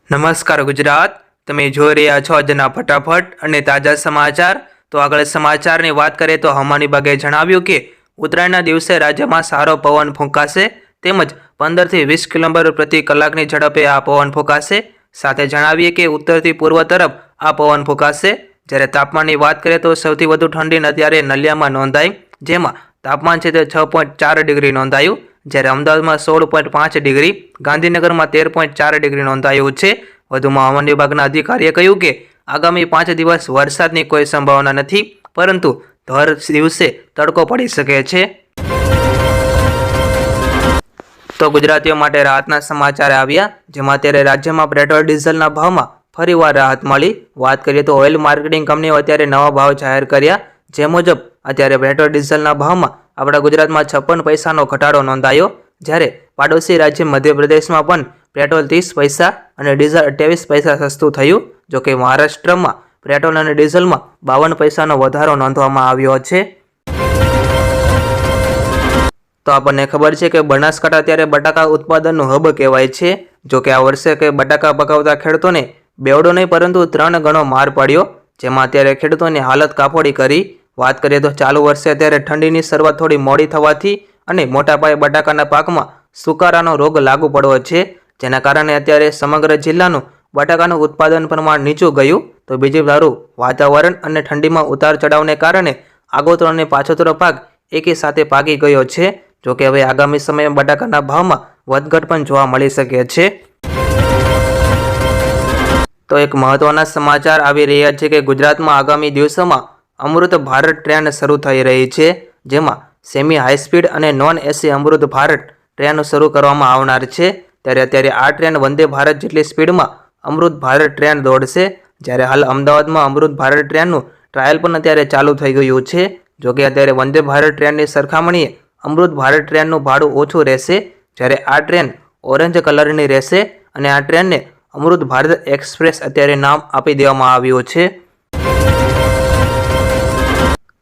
નમસ્કાર ગુજરાત, તમે જોઈ રહ્યા છો આજના ફટાફટ અને તાજા સમાચાર। તો આગળ સમાચારની વાત કરીએ તો હવામાન વિભાગે જણાવ્યું કે ઉત્તરાયણના દિવસે રાજ્યમાં સારો પવન ફૂંકાશે તેમજ 15 થી 20 કિલોમીટર પ્રતિ કલાકની ઝડપે આ પવન ફૂંકાશે। સાથે જણાવીએ કે ઉત્તરથી પૂર્વ તરફ આ પવન ફૂંકાશે। જ્યારે તાપમાનની વાત કરીએ તો સૌથી વધુ ઠંડી અત્યારે નલિયામાં નોંધાઈ, જેમાં તાપમાન છે તે 6.4 ડિગ્રી નોંધાયું, જ્યારે અમદાવાદમાં 16.5 ડિગ્રી, ગાંધીનગરમાં 13.4 ડિગ્રી નોંધાયું છે। વધુમાં હવામાન વિભાગના અધિકારીએ કહ્યું કે આગામી 5 દિવસ વરસાદની કોઈ સંભાવના નથી, પરંતુ દર દિવસે તડકો પડી શકે છે। તો ગુજરાતીઓ માટે રાહતના સમાચાર આવ્યા, જેમાં અત્યારે રાજ્યમાં પેટ્રોલ ડીઝલના ભાવમાં ફરીવાર રાહત મળી। વાત કરીએ તો ઓઇલ માર્કેટિંગ કંપનીઓ અત્યારે નવા ભાવ જાહેર કર્યા, જે મુજબ અત્યારે પેટ્રોલ ડીઝલના ભાવમાં આપણા ગુજરાતમાં 56 પૈસાનો ઘટાડો નોંધાયો, જ્યારે પાડોશી રાજ્ય મધ્યપ્રદેશમાં પણ પેટ્રોલ 30 પૈસા અને ડીઝલ 28 પૈસા સસ્તું થયું। જોકે મહારાષ્ટ્રમાં પેટ્રોલ અને ડીઝલમાં 52 પૈસાનો વધારો નોંધવામાં આવ્યો છે। તો આપણને ખબર છે કે બનાસકાંઠા અત્યારે બટાકા ઉત્પાદનનું હબ કહેવાય છે। જોકે આ વર્ષે કે બટાકા પકાવતા ખેડૂતોને બેવડો નહીં પરંતુ 3 ગણો માર પડ્યો, જેમાં અત્યારે ખેડૂતોની હાલત કાફોડી કરી। વાત કરીએ તો ચાલુ વર્ષે અત્યારે ઠંડીની શરૂઆત થોડી મોડી થવાથી અને મોટા પાયે બટાકાના પાકમાં સુકારાનો રોગ લાગુ પડવો છે, જેના કારણે અત્યારે સમગ્ર જિલ્લાનું બટાકાનું ઉત્પાદન પ્રમાણ નીચું ગયું। તો બીજી બાજુ વાતાવરણ અને ઠંડીમાં ઉતાર ચઢાવને કારણે આગોતરો અને પાછોતરો પાક એકી સાથે પાકી ગયો છે। જોકે હવે આગામી સમયમાં બટાકાના ભાવમાં વધઘટ પણ જોવા મળી શકે છે। તો એક મહત્વના સમાચાર આવી રહ્યા છે કે ગુજરાતમાં આગામી દિવસોમાં અમૃત ભારત ટ્રેન શરૂ થઈ રહી છે, જેમાં સેમી હાઈ સ્પીડ અને નોન એસી અમૃત ભારત ટ્રેન શરૂ કરવામાં આવનાર છે। ત્યારે અત્યારે આ ટ્રેન વંદે ભારત જેટલી સ્પીડમાં અમૃત ભારત ટ્રેન દોડશે, જ્યારે હાલ અમદાવાદમાં અમૃત ભારત ટ્રેનનું ટ્રાયલ પણ અત્યારે ચાલુ થઈ ગયું છે। જોકે અત્યારે વંદે ભારત ટ્રેનની સરખામણીએ અમૃત ભારત ટ્રેનનું ભાડું ઓછું રહેશે, જ્યારે આ ટ્રેન ઓરેન્જ કલરની રહેશે અને આ ટ્રેનને અમૃત ભારત એક્સપ્રેસ અત્યારે નામ આપી દેવામાં આવ્યું છે।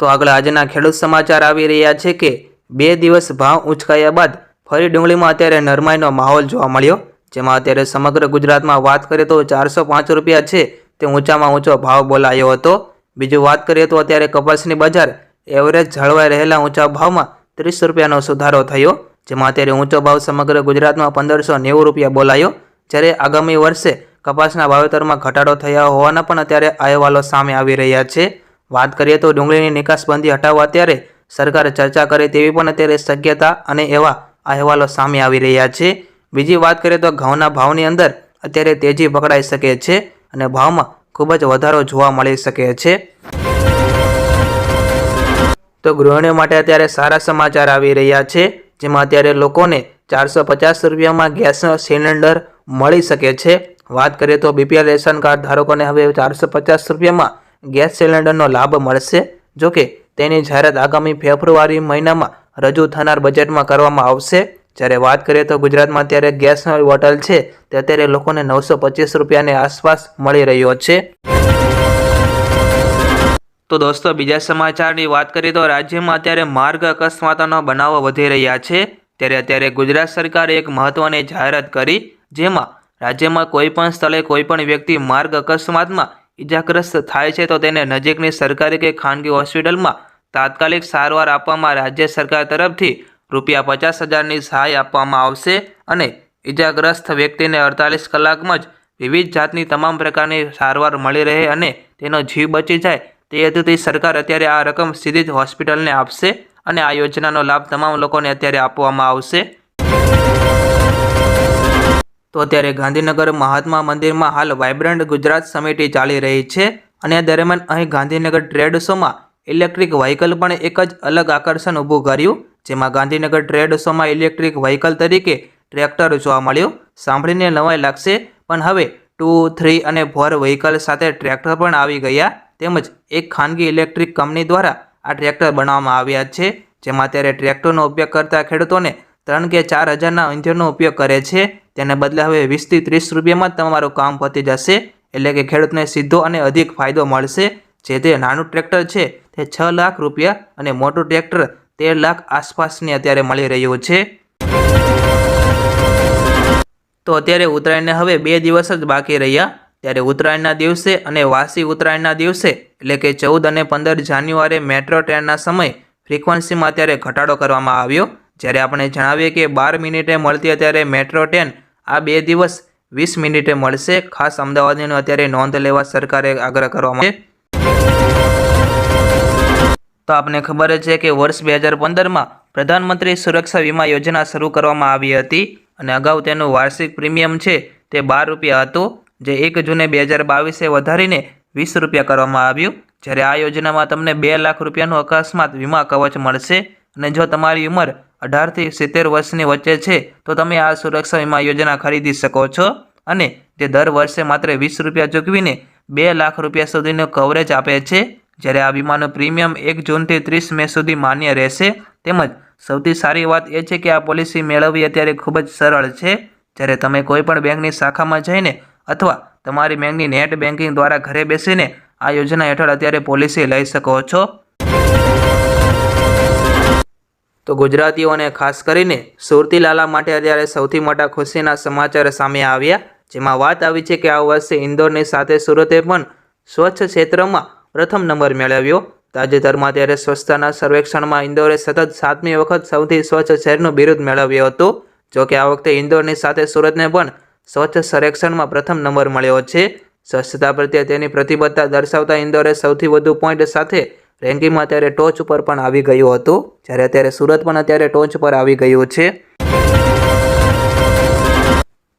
તો આગળ આજના ખેડૂત સમાચાર આવી રહ્યા છે કે 2 દિવસ ભાવ ઉંચકાયા બાદ ફરી ડુંગળીમાં અત્યારે નરમાઈનો માહોલ જોવા મળ્યો, જેમાં અત્યારે સમગ્ર ગુજરાતમાં વાત કરીએ તો 405 રૂપિયા છે તે ઊંચામાં ઊંચો ભાવ બોલાયો હતો। બીજું વાત કરીએ તો અત્યારે કપાસની બજાર એવરેજ જળવાઈ રહેલા ઊંચા ભાવમાં 30 રૂપિયાનો સુધારો થયો, જેમાં અત્યારે ઊંચો ભાવ સમગ્ર ગુજરાતમાં 1590 રૂપિયા બોલાયો, જ્યારે આગામી વર્ષે કપાસના વાવેતરમાં ઘટાડો થયા હોવાના પણ અત્યારે અહેવાલો સામે આવી રહ્યા છે। વાત કરીએ તો ડુંગળીની નિકાસબંધી હટાવવા અત્યારે સરકાર ચર્ચા કરે તેવી પણ અત્યારે શક્યતા અને એવા અહેવાલો સામે આવી રહ્યા છે। બીજી વાત કરીએ તો ઘઉંના ભાવની અંદર અત્યારે તેજી પકડાઈ શકે છે અને ભાવમાં ખૂબ જ વધારો જોવા મળી શકે છે। તો ગૃહિણીઓ માટે અત્યારે સારા સમાચાર આવી રહ્યા છે, જેમાં અત્યારે લોકોને 450 રૂપિયામાં ગેસનો સિલિન્ડર મળી શકે છે। વાત કરીએ તો બીપીએલ રેશન કાર્ડ ધારકોને હવે 450 રૂપિયામાં ગેસ સિલિન્ડરનો લાભ મળશે। જોકે તેની જાહેરાત આગામી ફેબ્રુઆરી મહિનામાં રજૂ થનાર બજેટમાં કરવામાં આવશે। જ્યારે વાત કરીએ તો ગુજરાતમાં અત્યારે ગેસનો બોટલ છે તે અત્યારે લોકોને 925 રૂપિયાની આસપાસ મળી રહ્યો છે। તો દોસ્તો બીજા સમાચારની વાત કરીએ તો રાજ્યમાં અત્યારે માર્ગ અકસ્માતોના બનાવો વધી રહ્યા છે। ત્યારે અત્યારે ગુજરાત સરકારે એક મહત્વની જાહેરાત કરી, જેમાં રાજ્યમાં કોઈપણ સ્થળે કોઈપણ વ્યક્તિ માર્ગ અકસ્માતમાં ઇજાગ્રસ્ત થાય છે તો તેને નજીકની સરકારી કે ખાનગી હોસ્પિટલમાં તાત્કાલિક સારવાર આપવામાં રાજ્ય સરકાર તરફથી ₹50,000ની સહાય આપવામાં આવશે અને ઇજાગ્રસ્ત વ્યક્તિને 48 કલાકમાં જ વિવિધ જાતની તમામ પ્રકારની સારવાર મળી રહે અને તેનો જીવ બચી જાય તે હેતુથી સરકાર અત્યારે આ રકમ સીધી જ હોસ્પિટલને આપશે અને આ યોજનાનો લાભ તમામ લોકોને અત્યારે આપવામાં આવશે। તો અત્યારે ગાંધીનગર મહાત્મા મંદિરમાં હાલ વાઇબ્રન્ટ ગુજરાત સમિટી ચાલી રહી છે અને આ દરમિયાન અહીં ગાંધીનગર ટ્રેડ શોમાં ઇલેક્ટ્રિક વ્હીકલ પણ એક જ અલગ આકર્ષણ ઊભું કર્યું, જેમાં ગાંધીનગર ટ્રેડ શોમાં ઇલેક્ટ્રિક વ્હીકલ તરીકે ટ્રેક્ટર જોવા મળ્યું। સાંભળીને નવાઈ લાગશે, પણ હવે 2, 3 અને 4 વ્હીકલ સાથે ટ્રેક્ટર પણ આવી ગયા, તેમજ એક ખાનગી ઇલેક્ટ્રિક કંપની દ્વારા આ ટ્રેક્ટર બનાવવામાં આવ્યા છે, જેમાં અત્યારે ટ્રેક્ટરનો ઉપયોગ કરતા ખેડૂતોને 3 કે 4 હજારના ઇંધણનો ઉપયોગ કરે છે, તેને બદલે હવે 20 થી 30 રૂપિયામાં તમારું કામ પતી જશે। એટલે કે ખેડૂતને સીધો અને અધિક ફાયદો મળશે। જે તે નાનું ટ્રેક્ટર છે તે 6 લાખ રૂપિયા અને મોટું ટ્રેક્ટર 13 લાખ આસપાસની અત્યારે મળી રહ્યું છે। તો અત્યારે ઉત્તરાયણને હવે 2 દિવસ જ બાકી રહ્યા, ત્યારે ઉત્તરાયણના દિવસે અને વાસી ઉત્તરાયણના દિવસે એટલે કે 14 અને 15 જાન્યુઆરીએ મેટ્રો ટ્રેનના સમય ફ્રિકવન્સીમાં અત્યારે ઘટાડો કરવામાં આવ્યો। જ્યારે આપણે જણાવીએ કે 12 મિનિટે મળતી અત્યારે મેટ્રો ટ્રેન આ 2 દિવસ 20 મિનિટે મળશે। ખાસ અમદાવાદની અત્યારે નોંધ લેવા સરકારે આગ્રહ કરવામાં આવ્યો છે। તો આપને ખબર જ છે કે વર્ષ 2015માં પ્રધાનમંત્રી સુરક્ષા વીમા યોજના શરૂ કરવામાં આવી હતી અને અગાઉ તેનું વાર્ષિક પ્રીમિયમ છે તે 12 રૂપિયા હતું, જે 1 જૂને 2022એ વધારીને 20 રૂપિયા કરવામાં આવ્યું। જ્યારે આ યોજનામાં તમને 2 લાખ રૂપિયાનું અકસ્માત વીમા કવચ મળશે અને જો તમારી ઉંમર 18 થી 70 વર્ષની વચ્ચે છે તો તમે આ સુરક્ષા વીમા યોજના ખરીદી શકો છો અને તે દર વર્ષે માત્ર 20 રૂપિયા ચૂકવીને 2 લાખ રૂપિયા સુધીનું કવરેજ આપે છે। જ્યારે આ વીમાનું પ્રીમિયમ 1 જૂનથી 30 મે સુધી માન્ય રહેશે। તેમજ સૌથી સારી વાત એ છે કે આ પોલિસી મેળવવી અત્યારે ખૂબ જ સરળ છે। જ્યારે તમે કોઈપણ બેંકની શાખામાં જઈને અથવા તમારી બેંકની નેટ બેન્કિંગ દ્વારા ઘરે બેસીને આ યોજના હેઠળ અત્યારે પોલિસી લઈ શકો છો। તો ગુજરાતીઓને ખાસ કરીને સુરતી લાલા માટે અત્યારે સૌથી મોટા ખુશીના સમાચાર સામે આવ્યા, જેમાં વાત આવી છે કે આ વર્ષે ઇન્દોરની સાથે સુરતે પણ સ્વચ્છ ક્ષેત્રમાં પ્રથમ નંબર મેળવ્યો। તાજેતરમાં અત્યારે સ્વચ્છતાના સર્વેક્ષણમાં ઇન્દોરે સતત 7મી વખત સૌથી સ્વચ્છ શહેરનું બિરુદ મેળવ્યું હતું। જોકે આ વખતે ઇન્દોરની સાથે સુરતને પણ સ્વચ્છ સર્વેક્ષણમાં પ્રથમ નંબર મળ્યો છે। સ્વચ્છતા પ્રત્યે તેની પ્રતિબદ્ધતા દર્શાવતા ઇન્દોરે સૌથી વધુ પોઈન્ટ સાથે રેન્કિંગમાં અત્યારે ટોચ ઉપર પણ આવી ગયું હતું, જ્યારે અત્યારે સુરત પણ અત્યારે ટોચ પર આવી ગયું છે।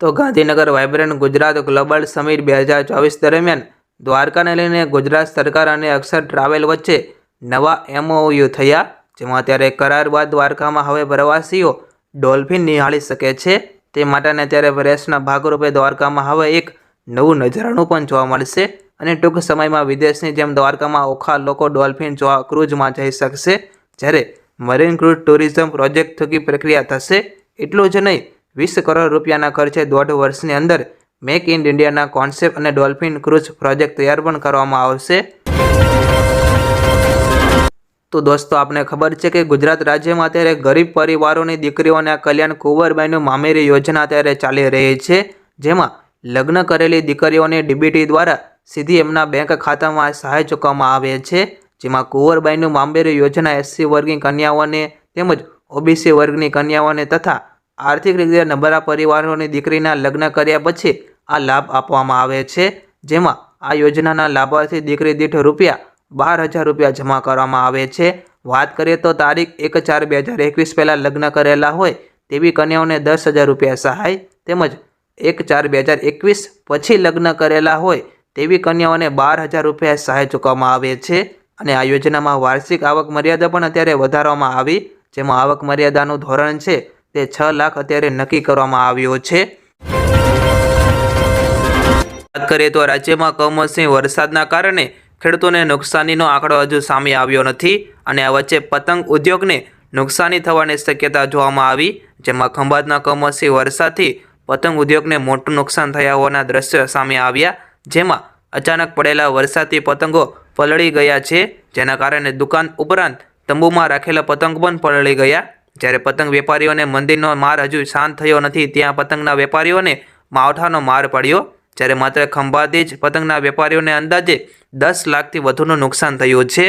તો Gandhinagar vibrant Gujarat global summit 2024 દરમિયાન દ્વારકાને લઈને ગુજરાત સરકાર અને અક્ષર ટ્રાવેલ વચ્ચે નવા MOU થયા, જેમાં અત્યારે કરાર બાદ દ્વારકામાં હવે પ્રવાસીઓ ડોલ્ફિન નિહાળી શકે છે। તે માટેના અત્યારે પ્રયાસના ભાગરૂપે દ્વારકામાં હવે એક નવું નજરાણું પણ જોવા મળશે અને ટૂંક સમયમાં વિદેશની જેમ દ્વારકામાં ઓખા લોકો ડોલ્ફિન જોવા ક્રૂઝમાં જઈ શકશે। જ્યારે મરીન ક્રૂઝ ટુરિઝમ પ્રોજેક્ટ થકી પ્રક્રિયા થશે। એટલું જ નહીં, 20 કરોડ રૂપિયાના ખર્ચે 1.5 વર્ષની અંદર મેક ઇન ઇન્ડિયાના કોન્સેપ્ટ અને ડોલ્ફિન ક્રૂઝ પ્રોજેક્ટ તૈયાર પણ કરવામાં આવશે। તો દોસ્તો આપને ખબર છે કે ગુજરાત રાજ્યમાં અત્યારે ગરીબ પરિવારોની દીકરીઓના કલ્યાણ કુંવરબાઈનું મામેરી યોજના અત્યારે ચાલી રહી છે, જેમાં લગ્ન કરેલી દીકરીઓને DBT દ્વારા સીધી એમના બેંક ખાતામાં સહાય ચૂકવવામાં આવે છે। જેમાં કુંવરબાઈનું મામેરી યોજના SC વર્ગની કન્યાઓને તેમજ OBC વર્ગની કન્યાઓને તથા આર્થિક રીતે નબળા પરિવારોની દીકરીના લગ્ન કર્યા પછી આ લાભ આપવામાં આવે છે। જેમાં આ યોજનાના લાભાર્થી દીકરી દીઠ રૂપિયા 12,000 રૂપિયા જમા કરવામાં આવે છે। વાત કરીએ તો તારીખ 1/4/2021 પહેલાં લગ્ન કરેલા હોય તેવી કન્યાઓને 10,000 રૂપિયા સહાય, તેમજ 1/4/2021 પછી લગ્ન કરેલા હોય તેવી કન્યાઓને 12,000 રૂપિયા સહાય ચૂકવવામાં આવે છે। અને આ યોજનામાં વાર્ષિક આવક મર્યાદા પણ અત્યારે વધારવામાં આવી, જેમાં આવક મર્યાદાનું ધોરણ છે તે 6 લાખ અત્યારે નક્કી કરવામાં આવ્યું છે। વાત કરીએ તો રાજ્યમાં કમોસમી વરસાદના કારણે ખેડૂતોને નુકસાનીનો આંકડો હજુ સામે આવ્યો નથી અને આ વચ્ચે પતંગ ઉદ્યોગને નુકસાની થવાની શક્યતા જોવામાં આવી, જેમાં ખંભાતના કમોસમી વરસાદથી પતંગ ઉદ્યોગને મોટું નુકસાન થયા હોવાના દ્રશ્યો સામે આવ્યા, જેમાં અચાનક પડેલા વરસાદથી પતંગો પલળી ગયા છે, જેના કારણે દુકાન ઉપરાંત તંબુમાં રાખેલા પતંગ પણ પલળી ગયા। જ્યારે પતંગ વેપારીઓને મંદિરનો માર હજુ શાંત થયો નથી, ત્યાં પતંગના વેપારીઓને માવઠાનો માર પડ્યો, જ્યારે માત્ર ખંભાતથી જ પતંગના વેપારીઓને અંદાજે 10 લાખથી વધુનું નુકસાન થયું છે।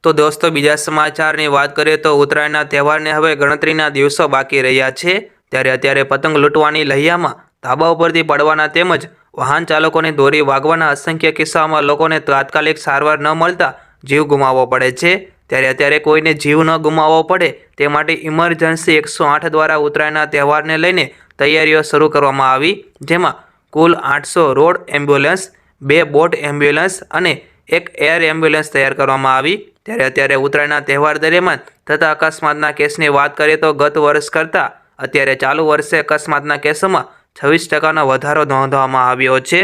તો દોસ્તો બીજા સમાચારની વાત કરીએ તો ઉત્તરાયણના તહેવારને હવે ગણતરીના દિવસો બાકી રહ્યા છે, ત્યારે અત્યારે પતંગ લૂંટવાની લહ્યામાં ધાબા ઉપરથી પડવાના તેમજ વાહન ચાલકોની દોરી વાગવાના અસંખ્ય કિસ્સાઓમાં લોકોને તાત્કાલિક સારવાર ન મળતા જીવ ગુમાવવો પડે છે। ત્યારે અત્યારે કોઈને જીવ ન ગુમાવવો પડે તે માટે ઇમરજન્સી 108 દ્વારા ઉત્તરાયણના તહેવારને લઈને તૈયારીઓ શરૂ કરવામાં આવી, જેમાં કુલ 800 રોડ એમ્બ્યુલન્સ, 2 બોટ એમ્બ્યુલન્સ અને 1 એર એમ્બ્યુલન્સ તૈયાર કરવામાં આવી। ત્યારે અત્યારે ઉત્તરાયણના તહેવાર દરમિયાન થતા અકસ્માતના કેસની વાત કરીએ તો ગત વર્ષ કરતાં અત્યારે ચાલુ વર્ષે અકસ્માતના કેસોમાં 26% વધારો નોંધવામાં આવ્યો છે।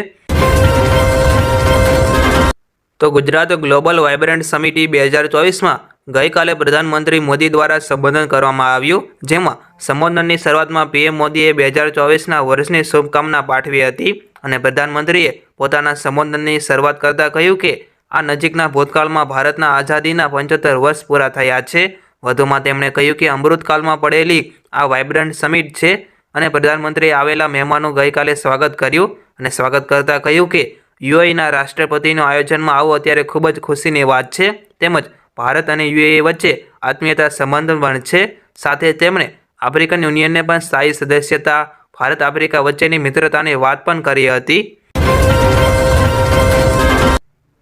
તો ગુજરાત ગ્લોબલ વાઇબ્રન્ટ સમિટ 2024માં ગઈકાલે પ્રધાનમંત્રી મોદી દ્વારા સંબોધન કરવામાં આવ્યું, જેમાં સંબોધનની શરૂઆતમાં PM મોદીએ 2024ના વર્ષની શુભકામના પાઠવી હતી અને પ્રધાનમંત્રીએ પોતાના સંબોધનની શરૂઆત કરતાં કહ્યું કે આ નજીકના ભૂતકાળમાં ભારતના આઝાદીના 75 વર્ષ પૂરા થયા છે વધુમાં તેમણે કહ્યું કે અમૃતકાળમાં પડેલી આ વાઇબ્રન્ટ સમિટ છે અને પ્રધાનમંત્રીએ આવેલા મહેમાનો ગઈકાલે સ્વાગત કર્યું અને સ્વાગત કરતાં કહ્યું કે યુએઈના રાષ્ટ્રપતિનું આયોજનમાં આવું અત્યારે ખૂબ જ ખુશીની વાત છે. તેમજ ભારત અને યુએઈ વચ્ચે આત્મીયતા સંબંધ પણ છે. સાથે તેમણે આફ્રિકન યુનિયનને પણ સ્થાયી સદસ્યતા, ભારત આફ્રિકા વચ્ચેની મિત્રતાની વાત પણ કરી હતી.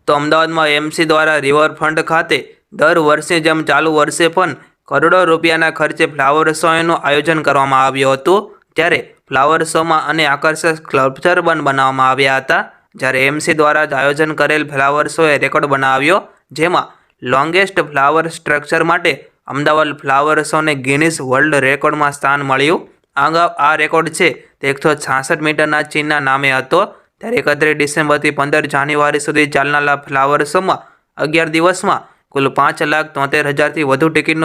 તો અમદાવાદમાં એમસી દ્વારા રિવરફ્રન્ટ ખાતે દર વર્ષે જેમ ચાલુ વર્ષે પણ કરોડો રૂપિયાના ખર્ચે ફ્લાવર શોનું આયોજન કરવામાં આવ્યું હતું. ત્યારે ફ્લાવર શોમાં અને આકર્ષક સ્કલ્પચર પણ બનાવવામાં આવ્યા હતા. જ્યારે એમસી દ્વારા જ આયોજન કરેલ ફ્લાવર શોએ રેકોર્ડ બનાવ્યો, જેમાં લોંગેસ્ટ ફ્લાવર સ્ટ્રક્ચર માટે અમદાવાદ ફ્લાવર શોને ગિનિસ વર્લ્ડ રેકોર્ડમાં સ્થાન મળ્યું. અગાઉ આ રેકોર્ડ છે તે 166 મીટરના ચીનના નામે હતો. ત્યારે 31 ડિસેમ્બરથી 15 જાન્યુઆરી સુધી ચાલનારા ફ્લાવર શોમાં 11 દિવસમાં કુલ 5,73,000થી વધુ ટિકિટનું